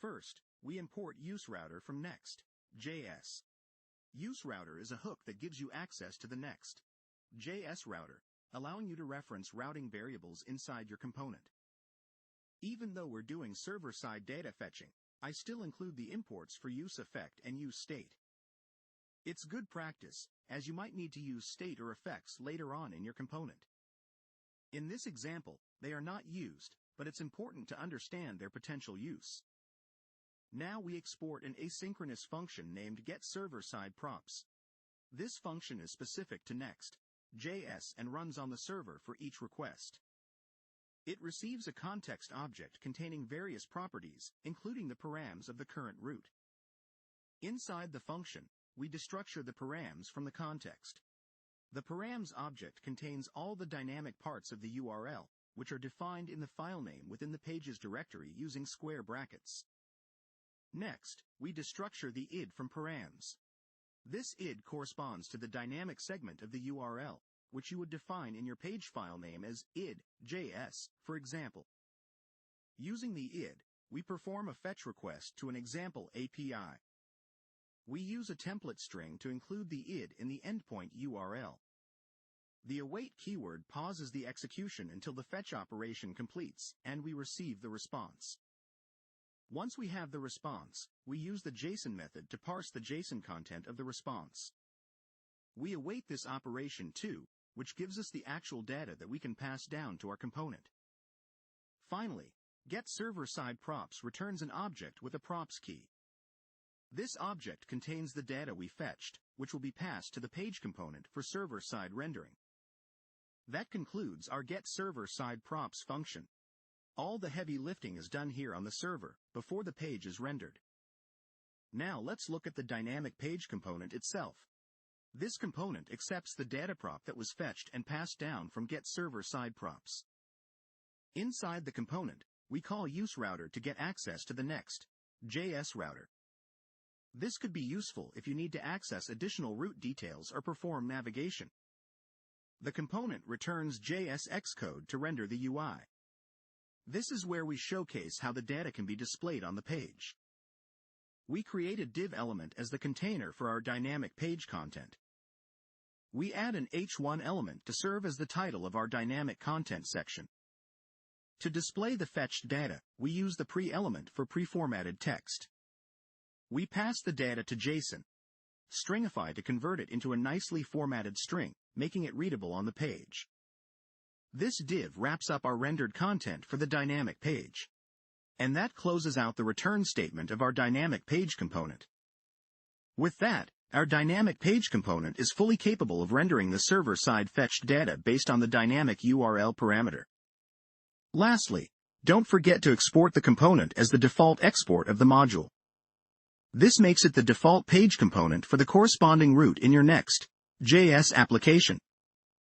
First, we import useRouter from Next.js. useRouter is a hook that gives you access to the Next.js router, allowing you to reference routing variables inside your component. Even though we're doing server-side data fetching, I still include the imports for use effect and use state. It's good practice, as you might need to use state or effects later on in your component. In this example, they are not used, but it's important to understand their potential use. Now we export an asynchronous function named getServerSideProps. This function is specific to Next.js and runs on the server for each request. It receives a context object containing various properties, including the params of the current route. Inside the function, we destructure the params from the context. The params object contains all the dynamic parts of the URL, which are defined in the file name within the pages directory using square brackets. Next, we destructure the id from params. This id corresponds to the dynamic segment of the URL, which you would define in your page file name as id.js, for example. Using the id, we perform a fetch request to an example API. We use a template string to include the id in the endpoint URL. The await keyword pauses the execution until the fetch operation completes, and we receive the response. Once we have the response, we use the JSON method to parse the JSON content of the response. We await this operation too, which gives us the actual data that we can pass down to our component. Finally, getServerSideProps returns an object with a props key. This object contains the data we fetched, which will be passed to the page component for server-side rendering. That concludes our getServerSideProps function. All the heavy lifting is done here on the server, before the page is rendered. Now let's look at the dynamic page component itself. This component accepts the data prop that was fetched and passed down from getServerSideProps. Inside the component, we call useRouter to get access to the Next.js router. This could be useful if you need to access additional route details or perform navigation. The component returns JS Xcode to render the UI. This is where we showcase how the data can be displayed on the page. We create a div element as the container for our dynamic page content. We add an h1 element to serve as the title of our dynamic content section. To display the fetched data, we use the pre-element for pre-formatted text. We pass the data to JSON, stringify to convert it into a nicely formatted string, making it readable on the page. This div wraps up our rendered content for the dynamic page. And that closes out the return statement of our dynamic page component. With that, our dynamic page component is fully capable of rendering the server-side fetched data based on the dynamic URL parameter. Lastly, don't forget to export the component as the default export of the module. This makes it the default page component for the corresponding route in your Next.js application.